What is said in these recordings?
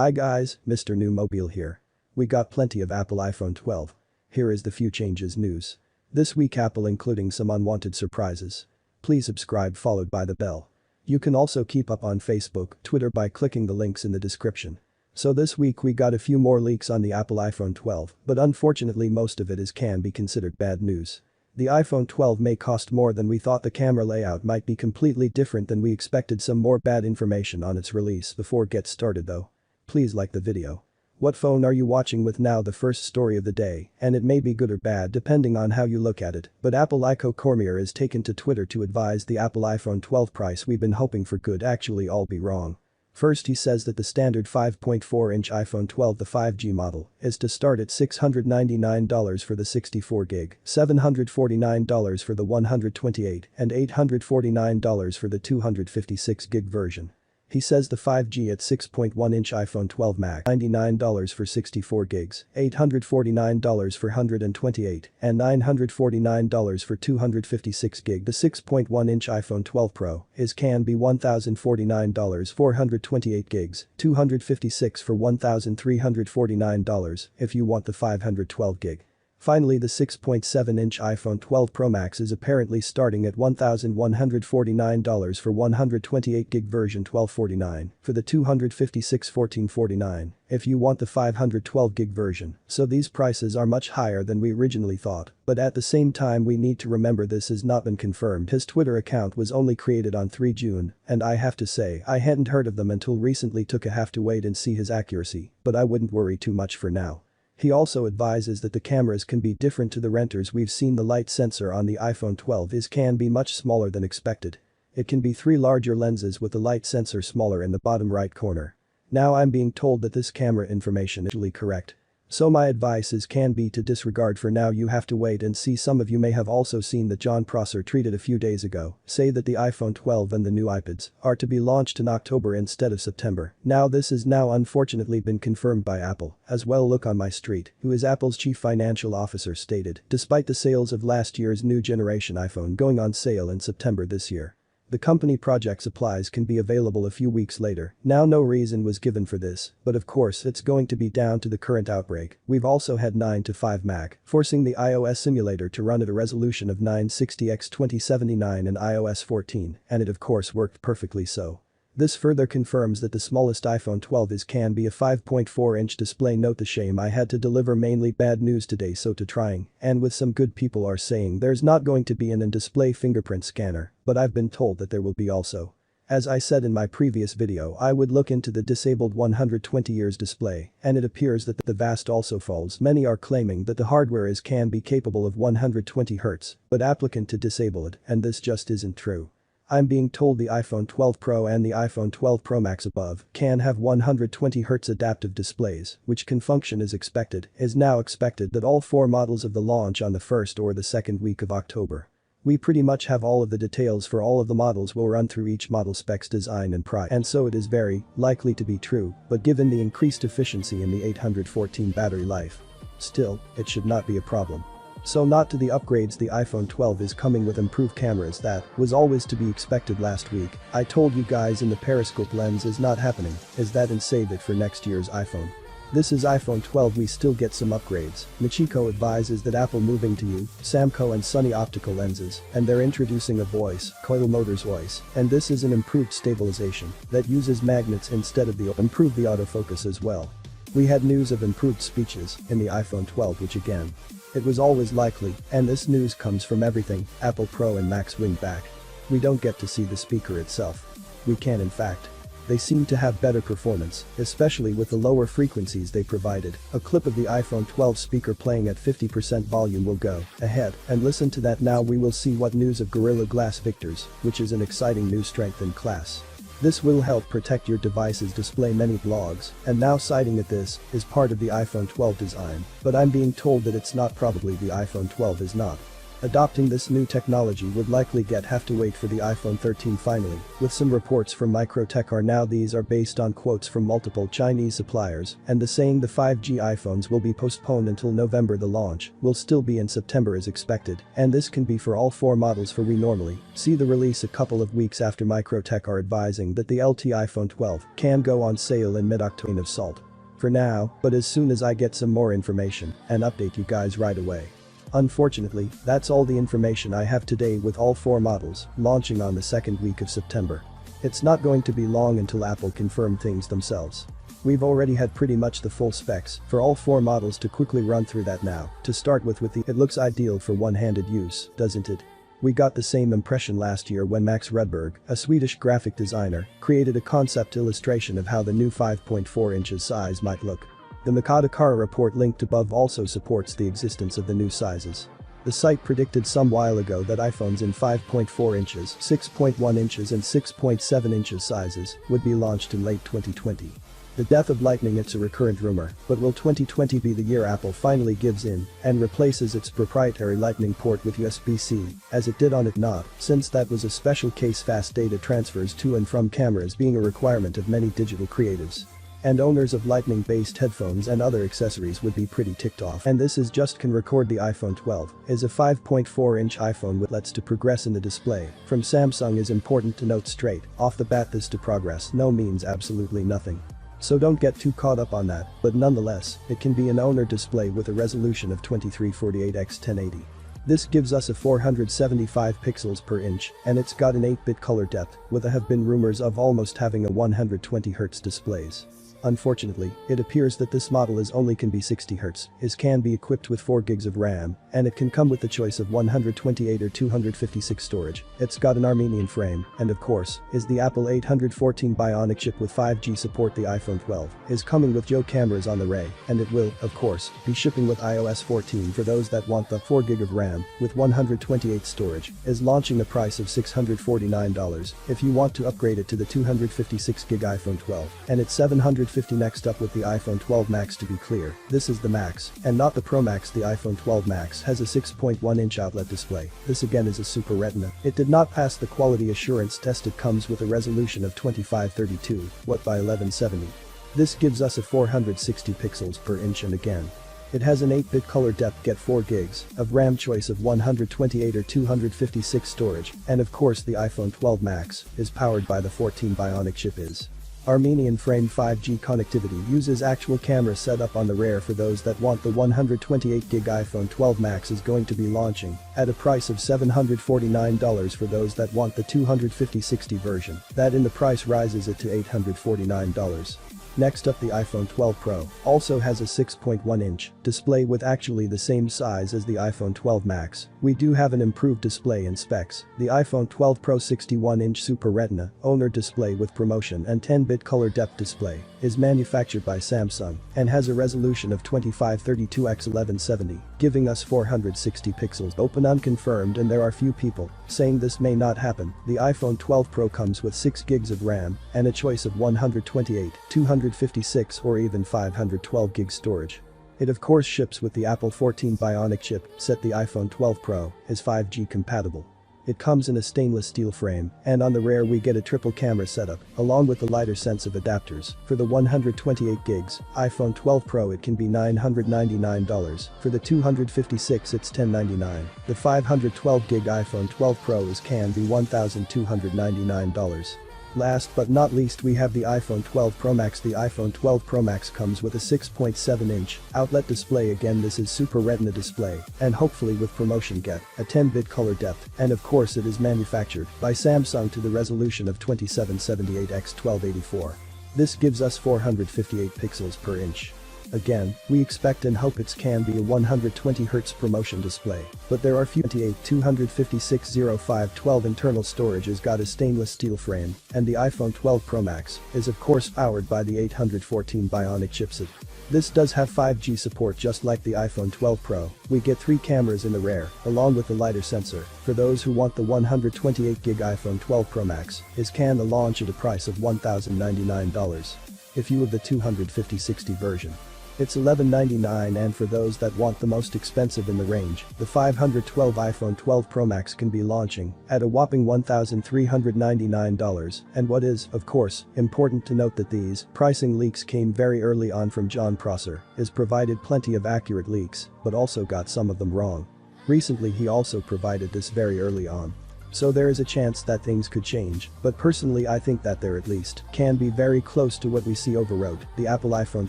Hi guys, Mr. New Mobile here. We got plenty of Apple iPhone 12. Here is the few changes news. This week Apple including some unwanted surprises. Please subscribe followed by the bell. You can also keep up on Facebook, Twitter by clicking the links in the description. So this week we got a few more leaks on the Apple iPhone 12, but unfortunately most of it can be considered bad news. The iPhone 12 may cost more than we thought. The camera layout might be completely different than we expected. Some more bad information on its release before it gets started though. Please like the video. What phone are you watching with now? The first story of the day, and it may be good or bad depending on how you look at it, but Apple ICO Cormier is taken to Twitter to advise the Apple iPhone 12 price we've been hoping for could actually all be wrong. First he says that the standard 5.4-inch iPhone 12 the 5G model is to start at $699 for the 64GB, $749 for the 128 and $849 for the 256GB version. He says the 5G at 6.1-inch iPhone 12 Max $99 for 64 gigs, $849 for 128 and $949 for 256 gig. The 6.1-inch iPhone 12 Pro can be $1,049 428 gigs, 256 for $1,349 if you want the 512 gig. Finally the 6.7-inch iPhone 12 Pro Max is apparently starting at $1,149 for 128GB version $1,249 for the 256 $1,449 if you want the 512GB version, so these prices are much higher than we originally thought, but at the same time we need to remember this has not been confirmed. His Twitter account was only created on 3 June, and I have to say I hadn't heard of them until recently. Have to wait and see his accuracy, but I wouldn't worry too much for now. He also advises that the cameras can be different to the renters. We've seen the light sensor on the iPhone 12 can be much smaller than expected. It can be 3 larger lenses with the light sensor smaller in the bottom right corner. Now I'm being told that this camera information is actually correct. So my advice can be to disregard for now. You have to wait and see. Some of you may have also seen that Jon Prosser tweeted a few days ago, say that the iPhone 12 and the new iPads are to be launched in October instead of September. Now this is now unfortunately been confirmed by Apple as well. Look on my street, who is Apple's chief financial officer, stated, despite the sales of last year's new generation iPhone going on sale in September this year, the company project supplies can be available a few weeks later. Now no reason was given for this, but of course it's going to be down to the current outbreak. We've also had 9 to 5 Mac, forcing the iOS simulator to run at a resolution of 960x2079 in iOS 14, and it of course worked perfectly so. This further confirms that the smallest iPhone 12 can be a 5.4-inch display. Note the shame I had to deliver mainly bad news today, so to trying, and with some good people are saying there's not going to be an in-display fingerprint scanner, but I've been told that there will be also. As I said in my previous video, I would look into the disabled 120Hz display, and it appears that the VAST also falls. Many are claiming that the hardware can be capable of 120Hz, but applicant to disable it, and this just isn't true. I'm being told the iPhone 12 Pro and the iPhone 12 Pro Max above can have 120Hz adaptive displays, which can function as expected. Is now expected that all 4 models of the launch on the 1st or the 2nd week of October. We pretty much have all of the details for all of the models. Will run through each model specs, design and price, and so it is very likely to be true, but given the increased efficiency in the 814 battery life, still, it should not be a problem. So not to the upgrades. The iPhone 12 is coming with improved cameras. That was always to be expected. Last week I told you guys in the periscope lens is not happening, is that, and save it for next year's iPhone. This is iPhone 12. We still get some upgrades. Michiko advises that Apple moving to Samco and Sony optical lenses, and they're introducing a voice, Coil Motors voice, and this is an improved stabilization that uses magnets instead of the improved the autofocus as well. We had news of improved speeches in the iPhone 12, which again, it was always likely, and this news comes from everything Apple Pro and Max wing back. We don't get to see the speaker itself. We can, in fact. They seem to have better performance, especially with the lower frequencies they provided. A clip of the iPhone 12 speaker playing at 50% volume will go ahead and listen to that now. We will see what news of Gorilla Glass Victors, which is an exciting new strength in class. This will help protect your device's display. Many blogs, and now citing that this is part of the iPhone 12 design, but I'm being told that it's not. Probably the iPhone 12 is not. Adopting this new technology would likely have to wait for the iPhone 13 finally, with some reports from Microtech are now these are based on quotes from multiple Chinese suppliers, and the saying the 5G iPhones will be postponed until November. The launch will still be in September as expected, and this can be for all 4 models for we normally see the release a couple of weeks after. Microtech are advising that the LT iPhone 12 can go on sale in mid-October of salt. For now, but as soon as I get some more information, and update you guys right away. Unfortunately, that's all the information I have today with all 4 models launching on the second week of September. It's not going to be long until Apple confirm things themselves. We've already had pretty much the full specs for all 4 models to quickly run through that now. To start with the it looks ideal for one-handed use, doesn't it? We got the same impression last year when Max Redberg, a Swedish graphic designer, created a concept illustration of how the new 5.4 inches size might look. The Makata report linked above also supports the existence of the new sizes. The site predicted some while ago that iPhones in 5.4 inches, 6.1 inches and 6.7 inches sizes would be launched in late 2020. The death of Lightning, it's a recurrent rumor, but will 2020 be the year Apple finally gives in and replaces its proprietary Lightning port with USB-C, as it did on it not, since that was a special case. Fast data transfers to and from cameras being a requirement of many digital creatives. And owners of Lightning-based headphones and other accessories would be pretty ticked off. And this is just can record the iPhone 12 is a 5.4-inch iPhone with lets to progress in the display from Samsung is important to note straight off the bat. This to progress no means absolutely nothing. So don't get too caught up on that, but nonetheless, it can be an owner display with a resolution of 2348 x 1080. This gives us a 475 pixels per inch, and it's got an 8-bit color depth, with have been rumors of almost having a 120Hz displays. Unfortunately, it appears that this model is only can be 60Hz, is can be equipped with 4 gigs of RAM, and it can come with the choice of 128 or 256 storage. It's got an Armenian frame, and of course, is the Apple 814 Bionic chip with 5G support. The iPhone 12 is coming with Joe cameras on the Ray, and it will, of course, be shipping with iOS 14 for those that want the 4 gig of RAM with 128 storage, is launching the price of $649 if you want to upgrade it to the 256 gig iPhone 12, and it's $750. Next up with the iPhone 12 Max. To be clear, this is the Max and not the Pro Max. The iPhone 12 Max has a 6.1-inch outlet display. This again is a Super Retina. It did not pass the quality assurance test. It comes with a resolution of 2532 by 1170. This gives us a 460 pixels per inch, and again, it has an 8-bit color depth, get 4 gigs of RAM, choice of 128 or 256 storage, and of course the iPhone 12 Max is powered by the 14 Bionic chip. Is Armenian frame. 5G connectivity, uses actual camera setup on the rear. For those that want the 128 gig iPhone 12 Max is going to be launching at a price of $749. For those that want the 250/60 version, that in the price rises it to $849. Next up, the iPhone 12 Pro also has a 6.1-inch display with actually the same size as the iPhone 12 Max. We do have an improved display in specs. The iPhone 12 Pro 61-inch Super Retina owner display with promotion and 10-bit color depth display is manufactured by Samsung and has a resolution of 2532 x 1170, giving us 460 pixels. Open unconfirmed, and there are few people saying this may not happen. The iPhone 12 Pro comes with 6 gigs of RAM and a choice of 128, 256 or even 512 gig storage. It of course ships with the Apple 14 Bionic chip set. The iPhone 12 Pro is 5G compatible. It comes in a stainless steel frame, and on the rear we get a triple camera setup, along with the lighter sense of adapters. For the 128 gigs iPhone 12 Pro it can be $999, for the 256 it's $1,099. The 512 gig iPhone 12 Pro can be $1,299. Last but not least, we have the iPhone 12 Pro Max. The iPhone 12 Pro Max comes with a 6.7-inch outlet display. Again, this is Super Retina display, and hopefully with promotion get a 10-bit color depth, and of course it is manufactured by Samsung to the resolution of 2778 x 1284. This gives us 458 pixels per inch. Again, we expect and hope it can be a 120Hz promotion display, but there are few. 256 0512 internal storage has got a stainless steel frame, and the iPhone 12 Pro Max is of course powered by the 814 Bionic chipset. This does have 5G support just like the iPhone 12 Pro. We get 3 cameras in the rear, along with the lighter sensor. For those who want the 128 gig iPhone 12 Pro Max, can the launch at a price of $1,099. If you have the 250/60 version, It's $11.99, and for those that want the most expensive in the range, the 512 iPhone 12 Pro Max can be launching at a whopping $1,399. And what is, of course, important to note that these pricing leaks came very early on from Jon Prosser, has provided plenty of accurate leaks, but also got some of them wrong. Recently he also provided this very early on. So there is a chance that things could change, but personally I think that there at least can be very close to what we see overall. The Apple iPhone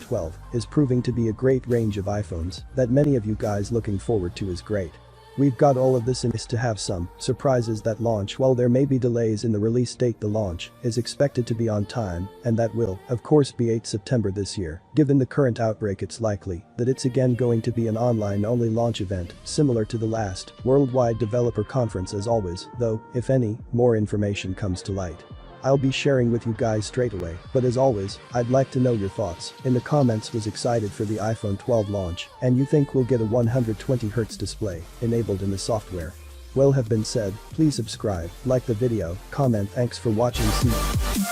12 is proving to be a great range of iPhones that many of you guys looking forward to is great. We've got all of this in this to have some surprises that launch. While there may be delays in the release date, the launch is expected to be on time, and that will, of course, be 8 September this year. Given the current outbreak, it's likely that it's again going to be an online-only launch event, similar to the last Worldwide Developer Conference as always, though, if any more information comes to light, I'll be sharing with you guys straight away. But as always, I'd like to know your thoughts in the comments. Was excited for the iPhone 12 launch, and you think we'll get a 120Hz display enabled in the software? Well, have been said, please subscribe, like the video, comment. Thanks for watching. See you.